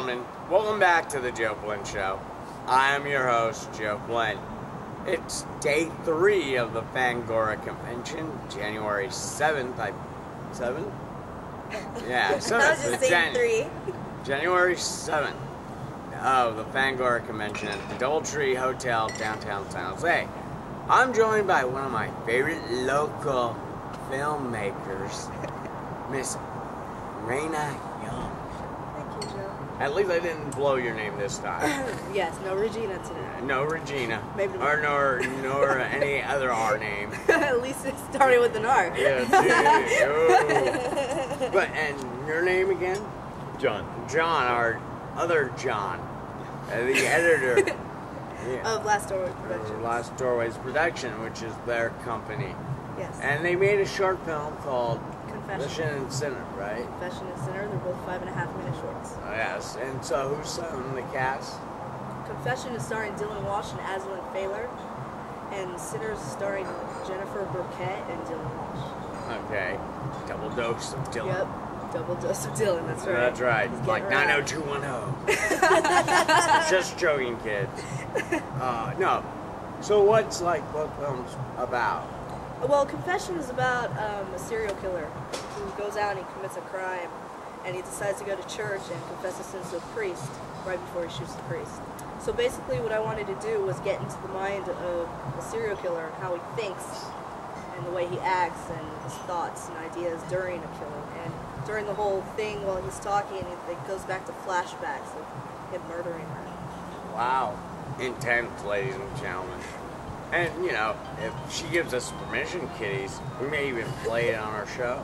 gentlemen, welcome back to the Joe Flynn Show. I am your host, Joe Flynn. It's day 3 of the Fangora Convention, January 7th. 7th? Yeah, 7th. I was just saying 3. January 7th of the Fangora Convention at the Doubletree Hotel, downtown San Jose. I'm joined by one of my favorite local filmmakers, Miss Reyna. Thank you, Joe. At least I didn't blow your name this time. Yes, no Regina today. No Regina. Maybe or nor any other R name. At least it started with an R. Yeah, oh. But, and your name again? John. John, our other John. The editor. Of Last Doorways Productions. Last Doorways Production, which is their company. Yes. And they made a short film called Confession and Sinner, right? Confession and Sinner. They're both 5.5-minute shorts. Oh, yes. And so who's in the cast? Confession is starring Dylan Walsh and Aslan Failer, and Sinner is starring Jennifer Burkett and Dylan Walsh. Okay. Double dose of Dylan. Yep. Double dose of Dylan, that's right. That's right. He's Like getting around. 90210. Just joking, kids. No. So what's what film's about? Well, Confession is about a serial killer who goes out and he commits a crime, and he decides to go to church and confess his sins to a priest right before he shoots the priest. So basically what I wanted to do was get into the mind of a serial killer and how he thinks and the way he acts and his thoughts and ideas during a killing. And during the whole thing while he's talking, it goes back to flashbacks of him murdering her. Wow. Intense, ladies and gentlemen. And, you know, if she gives us permission, kiddies, we may even play it on our show.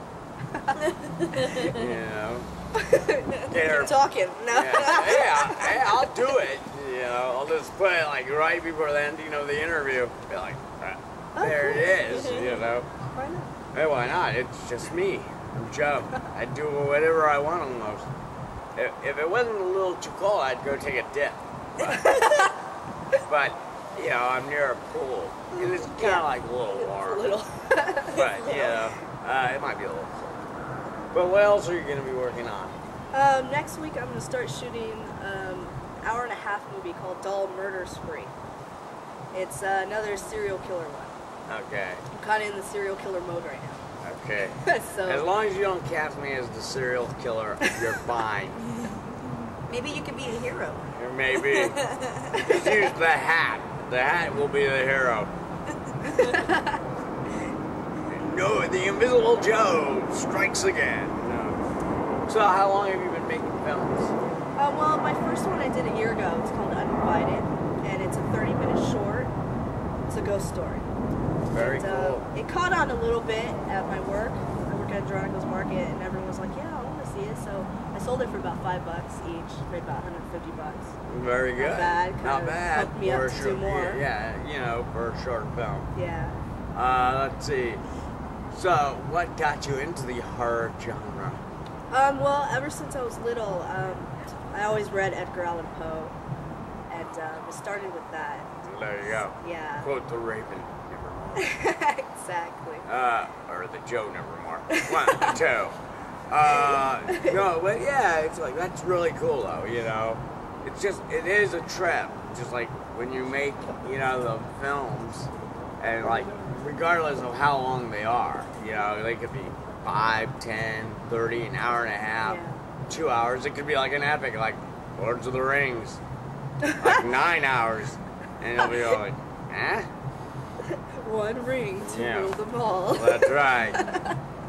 You know? Get her, Keep talking. No. yeah, I'll do it. You know, I'll just put it like right before the ending of the interview. Be like, there it is, you know? Why not? Hey, why not? It's just me. I'm Joe. I do whatever I want almost. If it wasn't a little too cold, I'd go take a dip. But you know, I'm near a pool. And it's kind of like a little warm. A little. But, you know, it might be a little cold. But what else are you going to be working on? Next week I'm going to start shooting an hour-and-a-half movie called Doll Murder Spree. It's another serial killer one. Okay. I'm kind of in the serial killer mode right now. Okay. So, as long as you don't cast me as the serial killer, you're fine. Maybe you could be a hero. Or maybe. Just use the hat. The hat will be the hero. No, the Invisible Joe strikes again. No. So how long have you been making films? well, my first one I did a year ago. It's called Uninvited, and it's a 30-minute short. It's a ghost story. Very cool. It caught on a little bit at my work. I work at Andronico's Market, and everyone was like, yeah, I want to see it. So I sold it for about $5 each, made about $150. Very good. Not bad. Not bad. Pumped me up to do more. Yeah, you know, for a short film. Yeah. Let's see. So, what got you into the horror genre? Well, ever since I was little, I always read Edgar Allan Poe, and it started with that. There you go. Yeah. Quote the Raven, nevermore. Exactly. Or the Joe, nevermore. One of the two. No, but yeah, it's like, that's really cool though, you know. It's just, it is a trip. Just like when you make, you know, the films, and like, regardless of how long they are, you know, they could be 5, 10, 30, an hour and a half, 2 hours. It could be like an epic, like Lords of the Rings, like 9 hours, and it'll be all like, eh? One ring to rule them all. That's right.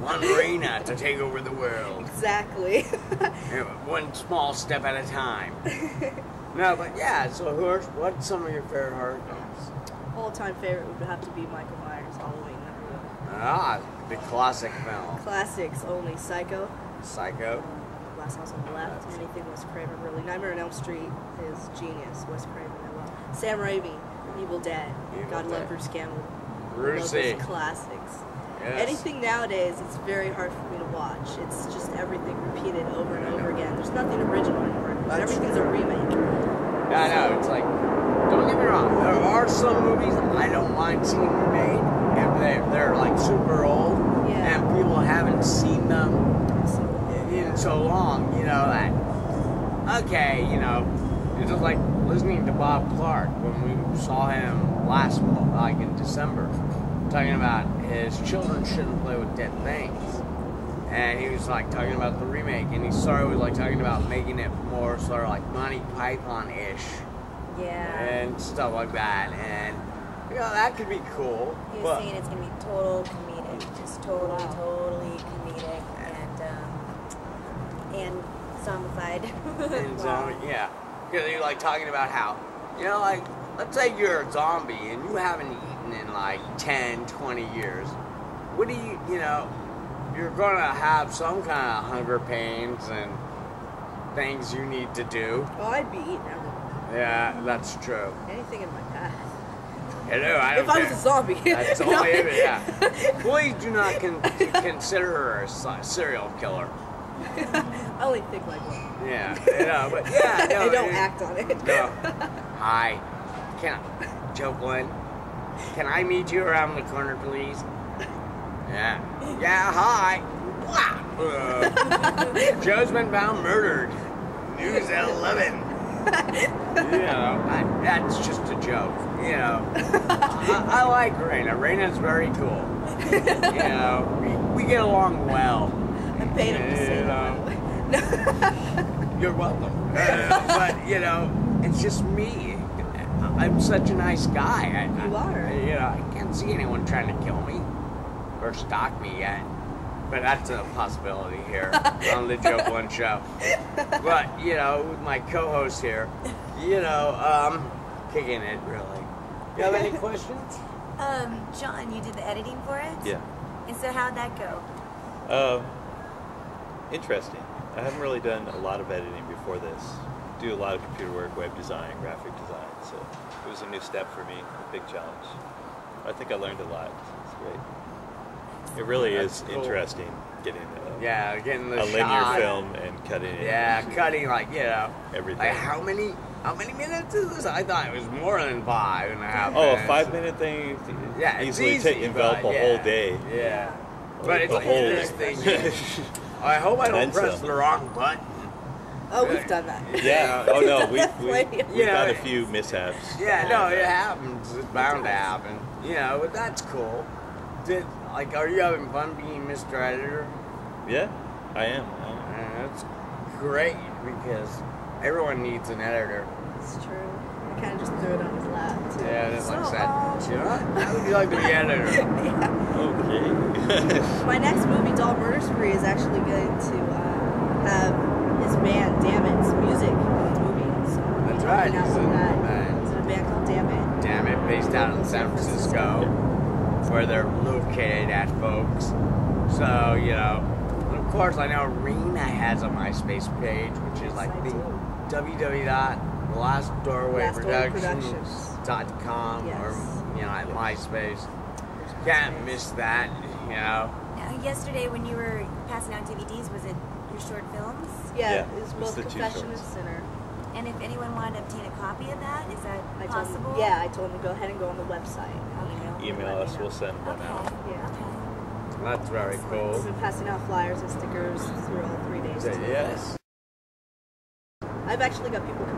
One Reyna to take over the world. Exactly. One small step at a time. No, but yeah, so what's some of your favorite horror films? All-time favorite would have to be Michael Myers, Halloween. Ah, the classic film. Classics only. Psycho. Psycho. Last House on the Left. Anything Wes Craven, really. Nightmare on Elm Street is genius. Wes Craven, I love. Sam Raimi, Evil Dead. God love Bruce Campbell. Brucey. Love those classics. Yes. Anything nowadays, it's very hard for me to watch. It's just everything repeated over and over again. There's nothing original anymore. Everything's a remake. Yeah, I know. It's like, don't get me wrong. There are some movies I don't mind seeing remade, and they're like super old, and people haven't seen them in so long. You know that okay, you know, it's just like listening to Bob Clark when we saw him last, like in December, talking about his children shouldn't play with dead things. And he was like talking about the remake, and he sort of was like talking about making it more sort of like Monty Python-ish. Yeah. And stuff like that. And, you know, that could be cool. He was saying it's going to be total comedic. Just totally comedic. And zombified. And zombie, yeah. Because you're like talking about how, you know, like, let's say you're a zombie and you haven't eaten in like 10, 20 years. What do you know, you're going to have some kind of hunger pains and things you need to do. Oh, I'd be eating everything. Yeah, that's true. Anything in my path. Hello, I don't If I was a zombie. That's all I ever, yeah. Please do not consider her a serial killer. I only think like one. Yeah, you know, but yeah. No, I don't act on it. No. Hi. Jocelyn, can I meet you around the corner, please? Yeah. Yeah, hi. Joe's been found murdered. News at 11. You know, that's just a joke. You know, I like Reyna. Reyna's very cool. You know, we get along well. I paid him to say that. You're welcome. But, you know, it's just me. I'm such a nice guy. You are. You know, I can't see anyone trying to kill me or stalk me yet. But that's a possibility here on the Joke One Show. But, you know, with my co-host here, you know, kicking it, really. You have any questions? John, you did the editing for it? Yeah. And so how'd that go? Interesting. I haven't really done a lot of editing before this. Do a lot of computer work, web design, graphic design, so it was a new step for me, a big challenge. I think I learned a lot. It's great. It really is cool. Interesting getting getting the a linear shot. film and cutting it. Yeah, cutting, like, you know. Everything. Like, how many minutes is this? I thought it was more than 5.5 Oh, minutes. a 5-minute thing Yeah, it's easily easy, envelop but a whole day. Yeah. But it's The like whole this thing. I hope I don't And press some. the wrong button. Oh, we've done that. Yeah. Oh no, we've Yeah, had a few mishaps. Yeah, no, it happens. It's bound to happen. You know, but that's cool. Are you having fun being Mr. Editor? Yeah, I am. That's great because everyone needs an editor. It's true. I kind of just threw it on his lap, too. Yeah, just like So, said, you know what? How would you like to be editor? Okay. My next movie, Doll Murder Spree, is actually going to have his band, Damn It's music movie. So That's right. He's He's in in the that. band. He's in a band called Damn It. Damn it, based out in San Francisco, where they're located at, folks. So, you know, and of course, I know Reyna has a MySpace page, which is like the www.lastdoorwayproductions.com Yes. or, you know, at MySpace. Can't miss that, you know. Now, yesterday when you were passing out DVDs, was it your short films? Yeah, Yeah, it was it's both the two Confession and shorts. Sinner. And if anyone wanted to obtain a copy of that, is that I told possible? him, yeah, I told him to go ahead and go on the website. Email us, we'll send one Okay. out. Yeah. That's very cool. We've been passing out flyers and stickers through all 3 days. Say too. yes. I've actually got people